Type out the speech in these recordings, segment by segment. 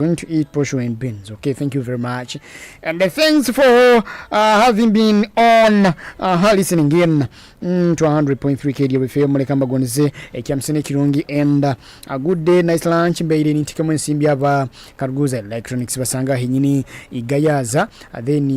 Going to eat posho and beans. Okay, thank you very much. And thanks for having been on listening in to 100.3 Kdr FM. Mulekamba gonze ekyamsene kirungi and a good day, nice lunch. Mbeire nitikamo nsimbi aba Karuguza Electronics basanga hinyini igayaza. Then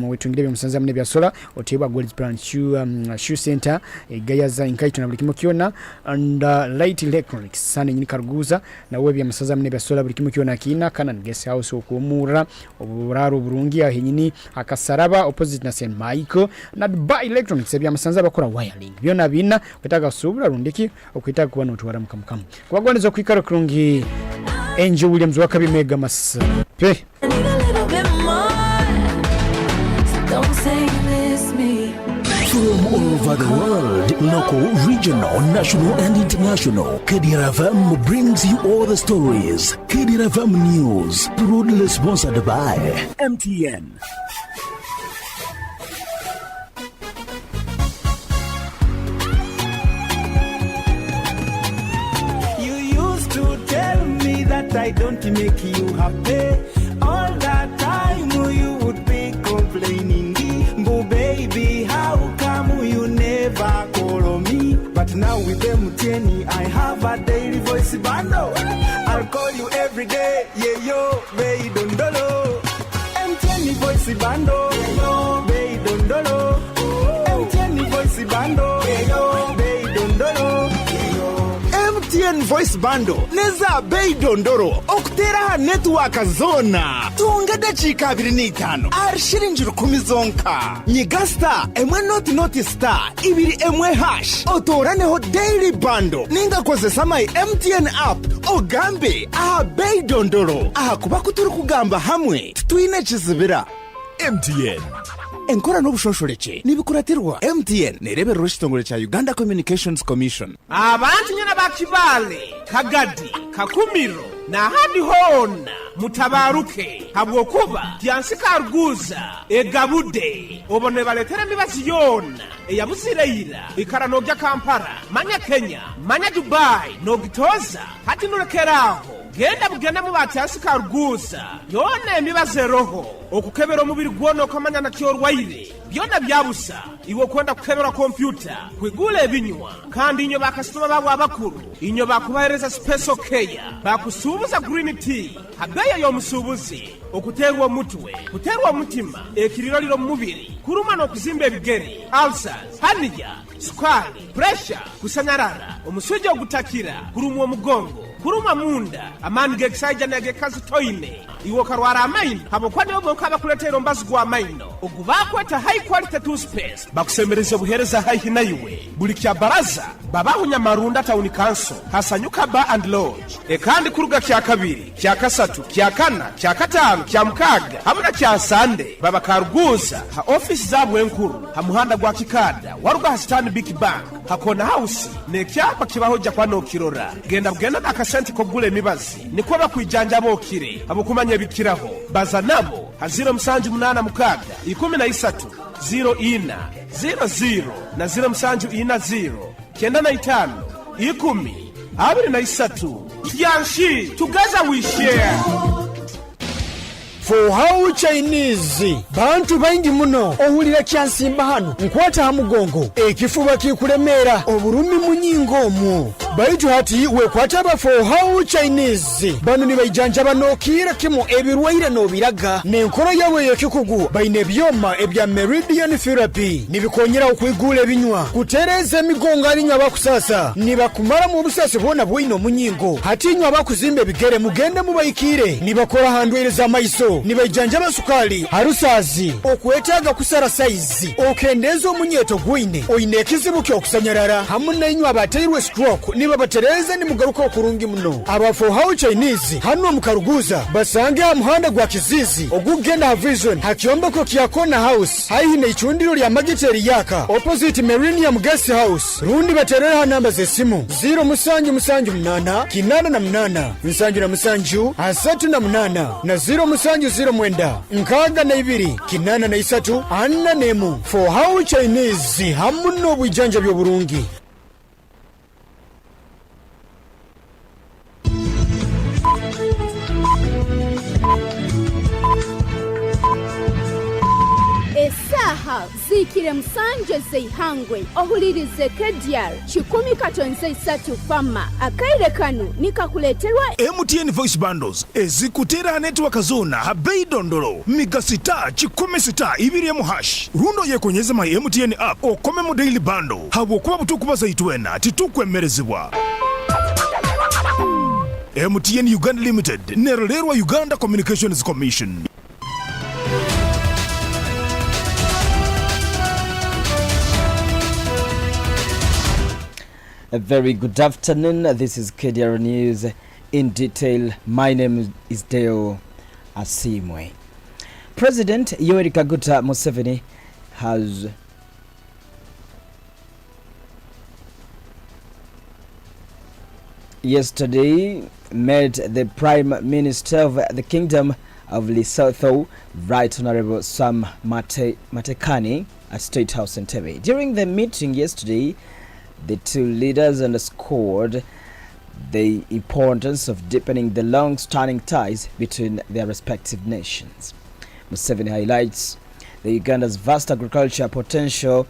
wetungire byamusanza mune byasola oteba Gold Brand shoe center igayaza inkaito na bulikimo kiona and Light Electronics sana nyini Karuguza na wewe byamusanza mune byasola bulikimo kiona kina kana guest house okumura oburaro burungi ahinyini akasaraba opposite na St Michael na Dubai Electronics byamusanza bakora wiring byona bina kwetaga subura rundiki okwitaga kubana utwara mukamukam kwagwaneza kwikara kurungi Angel Williams wakabi mega mas pe from all over the world, local, regional, national and international, Kdr FM brings you all the stories. Kdr FM News, proudly sponsored by MTN. You used to tell me that I don't make you happy. All that time you would be complaining. But baby, how come you never call me? But now with MTN, I have a daily voice bundle. I'll call you every day, yeah yo, baby dondolo. MTN voice bundle, yeah yo, baby dondolo. MTN voice bundle, yeah yo, baby dondolo. MTN voice bundle neza bei dondoro okutera network zona tunga dakika 25 arshiringi 10 zonka nyigasta emwe not star ibiri emwe hash otoraneho daily bundle ninga kozesa my MTN app ogambe bei dondoro kuba kuturi kugamba hamwe twine kizibira MTN enkora n'obushosholeke nibikuratirwa MTN nerebera rw'ekitongole kya Uganda Communications Commission. Abantu nyina bakibale Kagadi Kakumiro na hadi hona mutabaruke habwokuba Tiansika Arguza egabude obone baletere mibazi yona eyabusireira ikara nogya Kampala manya Kenya manya Dubai nogitoza hati nurekeraho genda mu Tiansika Arguza yona emibaze roho okukebera omubiri gwono kamanya na kyorwaire byona byabusa iwo kwenda kukebera computer kwigule ebinywa kandi inyo bakasitoma babo abakuru inyo bakubahereza special care bakusubuza green tea habeya yo musubuzi okuterwa mutwe kuterwa mutima ekiriroliro mu mubiri kuruma no kuzimba ebigere ulcers hania sukari pressure kusanyarara omusujja ogutakira kurumwa omugongo kuruma munda amani geksaija na gekazi toine iwo karwara amaino habokwane oboka bakuletera mbazi gwa maino ogubakweta high quality toothpaste bakusemereza buhereza high naiwe bulikya baraza babahunya marunda town council hasanyuka bar and lodge kandi kuruga kya kabiri kya kasatu kya kana kya katanu kya mukaga hamuna kya sande baba Karuguza ha office zabwe enkuru ha muhanda gwa kikada waruga ha stand big bank hakona house ne kyapa kibahoja kwano kirora genda akasenti kogule mibazi niko bakwijanja bokire abokumanya bikiraho baza nabo ha 078 mukaga 13 04 00 na 0740 kenda na 5 10 23 Yanshi together we share. For how Chinese bantu baingi muno ohulira kyansimba hano nkwata hamugongo ekifuba kikulemera oburumi munyingo mu baitu hati wekwata ba for how Chinese bano ni bayijanja banokira kimo ebirwaire no biraga nenkoro yawe yekikugu baine byoma ebya meridian therapy nibikonyera okwigula ebinywa kutereza migongo alinywa bakusasa nibakumara mu busase bona bwino munyingo hati nywa bakuzimbe bigere mugende mubayikire nibakora handweleza maiso nibajanja basukali harusazi okwetaga kusara size okendezo munyeto gwine oine kizibu kyo kusanyarara hamuna inywa baterwe stroke niba batereza ni mugaruka okurungi muno aba for how Chinese hano mu Karuguza basange amuhanda gwa kizizi ogugenda vision hakiomba ko kyakona house haine ichundiro lya magiteri yaka opposite Millennium Guest House rundi baterera namba zesimu 078 kinana na mnana nsanju na msanju asatu na mnana na 0 nkaga na ibiri kinana na isatu anna nemu for how Chinese hamuno bwijanja byo burungi. aha ziikire musanje zeihangwe ohulirize KDR 1013 fama akaire kanu nikakuleterwa MTN Voice Bundles ezikutera network zona habei dondolo migasita 16 hash rundo yekonyeza my MTN app okome mu daily bundle habwo kuba butukubaza itwena titukwemerezebwa. MTN Uganda Limited nererwa Uganda Communications Commission. A very good afternoon. This is KDR News in detail. My name is Deo Asiimwe. President Yoweri Kaguta Museveni has yesterday met the Prime Minister of the Kingdom of Lesotho, Right Honorable Sam Matekane, at State House in Entebbe. During the meeting yesterday, the two leaders underscored the importance of deepening the long-standing ties between their respective nations. Museveni highlights the Uganda's vast agricultural potential,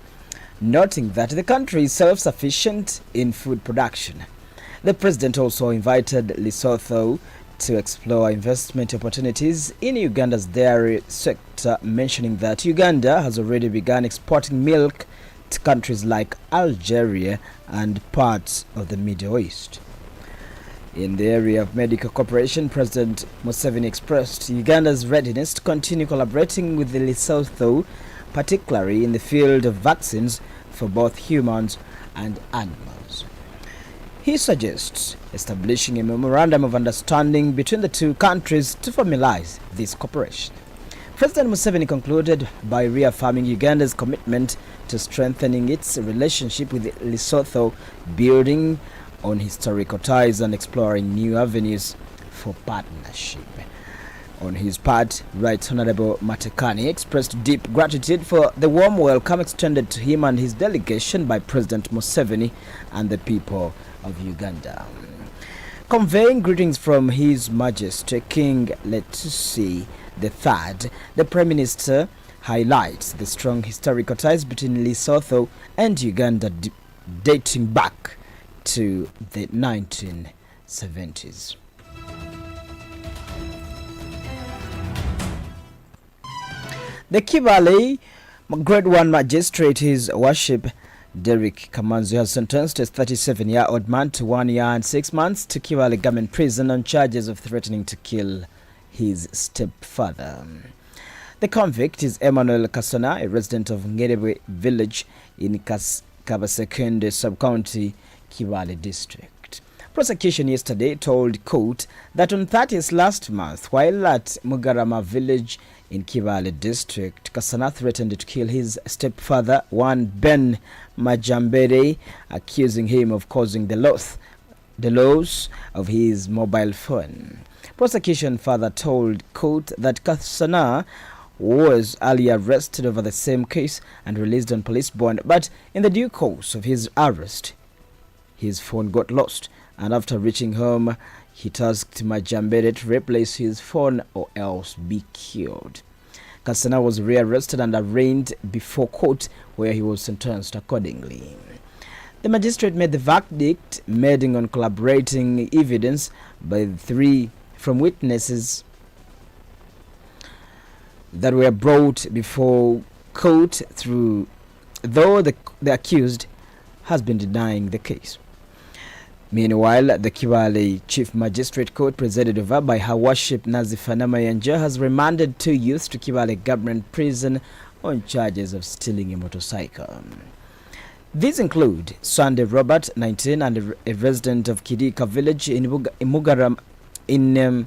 noting that the country is self-sufficient in food production. The president also invited Lesotho to explore investment opportunities in Uganda's dairy sector, mentioning that Uganda has already begun exporting milk to countries like Algeria and parts of the Middle East. In the area of medical cooperation, President Museveni expressed Uganda's readiness to continue collaborating with Lesotho, particularly in the field of vaccines for both humans and animals. He suggests establishing a memorandum of understanding between the two countries to formalize this cooperation. President Museveni concluded by reaffirming Uganda's commitment to strengthening its relationship with Lesotho, building on historical ties and exploring new avenues for partnership. On his part, Right Honorable Matekane expressed deep gratitude for the warm welcome extended to him and his delegation by President Museveni and the people of Uganda. Conveying greetings from His Majesty King Lettuce III, the Prime Minister highlights the strong historical ties between Lesotho and Uganda dating back to the 1970s. The Kibale Grade 1 Magistrate, His Worship Derek Kamanzi, has sentenced a 37-year-old man to 1 year and 6 months to Kibale Government Prison on charges of threatening to kill his stepfather. The convict is Emmanuel Kasona, a resident of Ngerebwe village in Kabasekende sub-county, Kibale district. Prosecution yesterday told court that on 30th last month, while at Mugarama village in Kibale district, Kasana threatened to kill his stepfather, one Ben Majambere, accusing him of causing the loss of his mobile phone. Prosecution further told court that Kasana was earlier arrested over the same case and released on police bond, but in the due course of his arrest, his phone got lost, and after reaching home, he tasked Majambere to replace his phone or else be killed. Kasana was rearrested and arraigned before court, where he was sentenced accordingly. The magistrate made the verdict, meeting on collaborating evidence by three from witnesses that were brought before court, though the accused has been denying the case. Meanwhile, the Kibale Chief Magistrate Court, presided over by Her Worship Nazifana Mayanja, has remanded two youths to Kibale Government Prison on charges of stealing a motorcycle. These include Sunday Robert, 19, and a resident of Kidika village in Mugaram in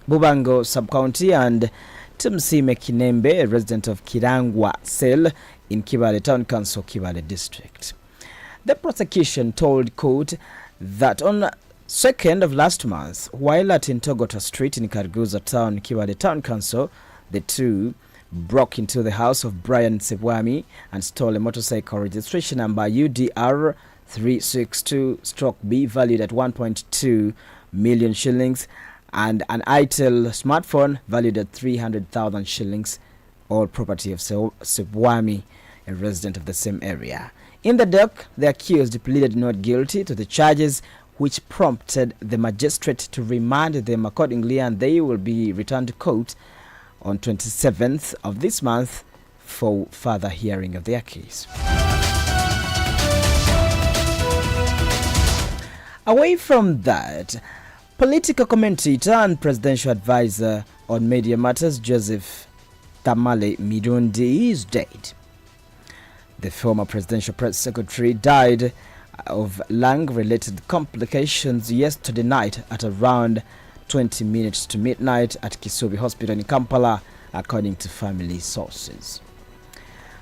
Bubango sub-county, and Tumsime Kinembe, a resident of Kirangwa Sel in Kibale Town Council, Kibale District. The prosecution told court that on 2nd of last month, while at Intogota Street in Karguza Town, Kibale Town Council, the two broke into the house of Brian Sebwami and stole a motorcycle registration number UDR 362-B valued at 1.2 million shillings and an ITEL smartphone valued at 300,000 shillings all property of Sebwami, a resident of the same area. In the dock, the accused pleaded not guilty to the charges, which prompted the magistrate to remand them accordingly, and they will be returned to court on 27th of this month for further hearing of their case. Away from that, political commentator and presidential advisor on media matters Joseph Tamale Mirundi is dead. The former presidential press secretary died of lung-related complications yesterday night at around 20 minutes to midnight at Kisubi Hospital in Kampala, according to family sources.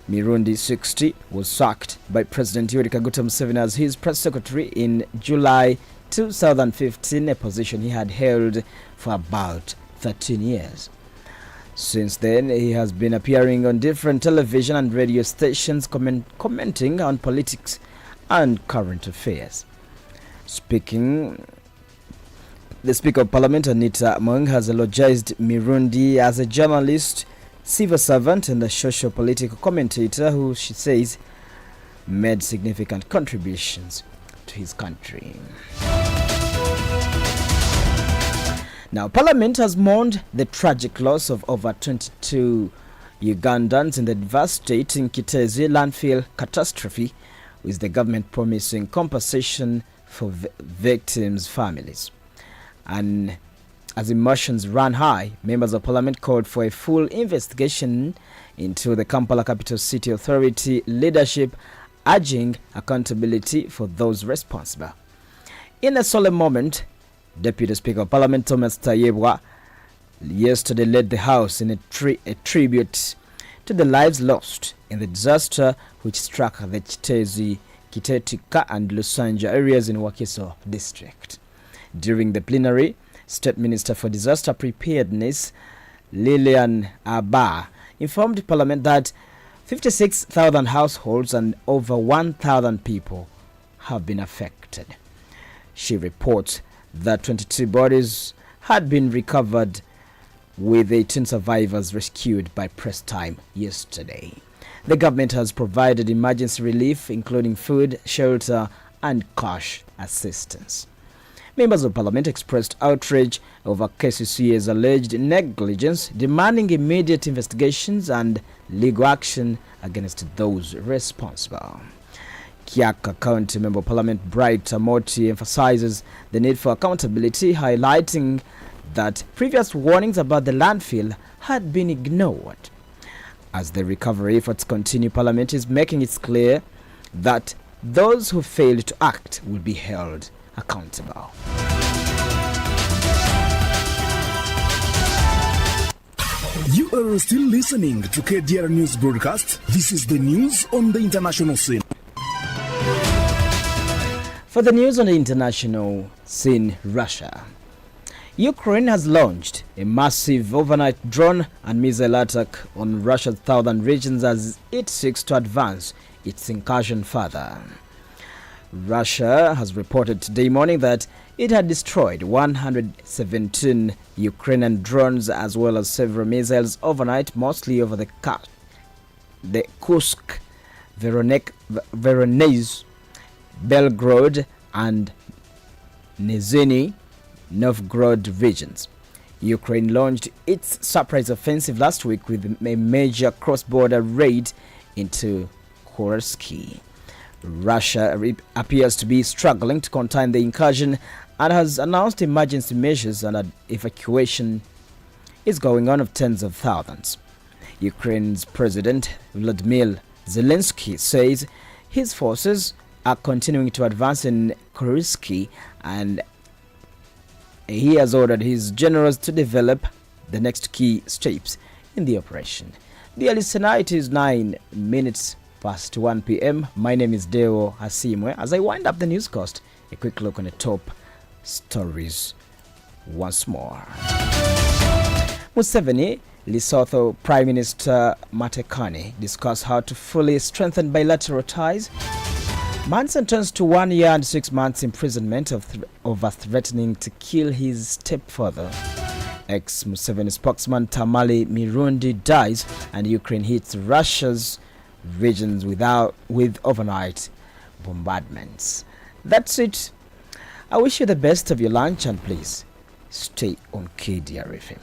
Mirundi, 60, was sacked by President Yoweri Kaguta Museveni as his press secretary in July 2015, a position he had held for about 13 years. Since then, he has been appearing on different television and radio stations commenting on politics and current affairs. The Speaker of Parliament, Anita Among, has eulogized Mirundi as a journalist, civil servant and a socio-political commentator who, she says, made significant contributions to his country. Now, Parliament has mourned the tragic loss of over 22 Ugandans in the devastating Kitezi landfill catastrophe, with the government promising compensation for victims' families. And as emotions ran high, members of Parliament called for a full investigation into the Kampala Capital City Authority leadership, urging accountability for those responsible. In a solemn moment, Deputy Speaker of Parliament Thomas Tayebwa yesterday led the House in a tribute to the lives lost in the disaster which struck the Kitezi, Kitetika and Lusanja areas in Wakiso district. During the plenary, State Minister for Disaster Preparedness Lilian Abba informed Parliament that 56,000 households and over 1,000 people have been affected. She reports that 22 bodies had been recovered, with 18 survivors rescued by press time yesterday. The government has provided emergency relief, including food, shelter, and cash assistance. Members of Parliament expressed outrage over KCCA's alleged negligence, demanding immediate investigations and legal action against those responsible. Kiaka County Member of Parliament Bright Tamoti emphasizes the need for accountability, highlighting that previous warnings about the landfill had been ignored. As the recovery efforts continue, Parliament is making it clear that those who failed to act will be held accountable. You are still listening to KDR News Broadcast. This is the news on the international scene. For the news on the international scene, Russia. Ukraine has launched a massive overnight drone and missile attack on Russia's southern regions as it seeks to advance its incursion further. Russia has reported today morning that it had destroyed 117 Ukrainian drones as well as several missiles overnight, mostly over the Kursk, Voronezh, Belgorod and Nizhny Novgorod regions. Ukraine launched its surprise offensive last week with a major cross-border raid into Kursk. Russia appears to be struggling to contain the incursion and has announced emergency measures, and an evacuation is going on of tens of thousands. Ukraine's President Vladimir Zelensky says his forces are continuing to advance in Kursk, and he has ordered his generals to develop the next key steps in the operation. The early tonight is 9 minutes past 1 p.m. My name is Deo Asiimwe. As I wind up the newscast, a quick look on the top stories once more. Museveni, Lesotho Prime Minister Matekane discuss how to fully strengthen bilateral ties. Man sentenced to 1 year and 6 months imprisonment over threatening to kill his stepfather. Ex-Museveni spokesman Tamale Mirundi dies and Ukraine hits Russia's regions with overnight bombardments. That's it. I wish you the best of your lunch and please stay on KDR FM.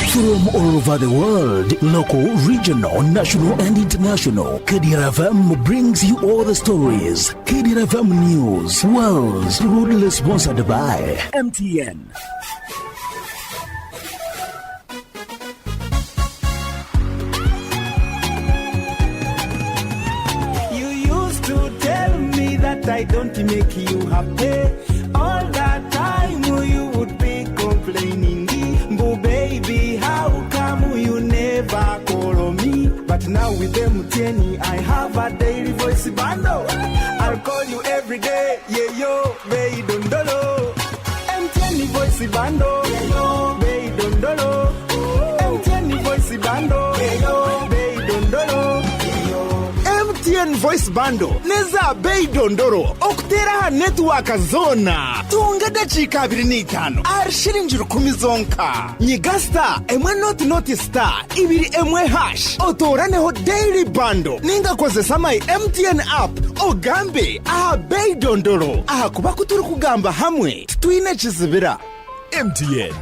From all over the world, local, regional, national and international, Kdr FM brings you all the stories. Kdr FM News, world's proudly sponsored by MTN. You used to tell me that I don't make you happy. All that time you would be complaining. But baby, how come you never call me? But now with MTN, I have a daily voice bundle. I'll call you every day. Yeah, yo, baby, don't dolo. MTN voice bundle. Yeah, yo, baby, don't dolo. MTN voice bundle. Yeah, yo, baby, don't dolo. MTN voice bundle neza bei dondoro okutera network zona tunga dakika 25 arshiringi 10 zonka nyigasta emwe not star ibiri emwe hash otoraneho daily bundle ninga kozesa my MTN app ogambe aha bei dondoro aha kuba kuturi kugamba hamwe twine kizibira MTN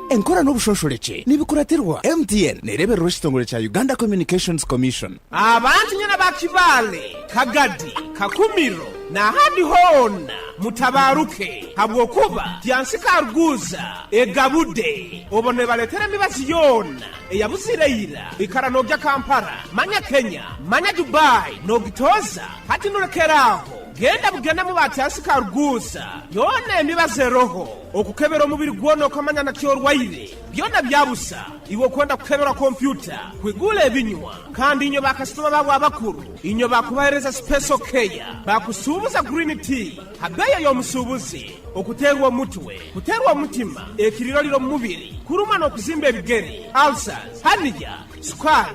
enkora n'obushosholeke nibikuratirwa MTN nereberero kitongole kya Uganda Communications Commission. Abantu nyana bakibale Kagadi Kakumiro na hadi hona mutabaruke habwo kuba tyansika ruguza egabude obone baletere mibazi yona eyabuzireyira ikara no bya Kampala manya Kenya manya Dubai no gitoza hati nurekeraho genda bugenda mu batyasika ruguza yone mibaze roho okukebera omubiri gwono kamanya na kyorwaire byona byabusa iwo kwenda kukebera computer kwigula ebinywa kandi inyo bakasitoma babo abakuru inyo bakubahereza special care bakusubuza green tea habeya yo musubuzi okuterwa mutwe kuterwa mutima ekiriro liro mu mubiri kuruma no kuzimba ebigere ulcers haniya sukari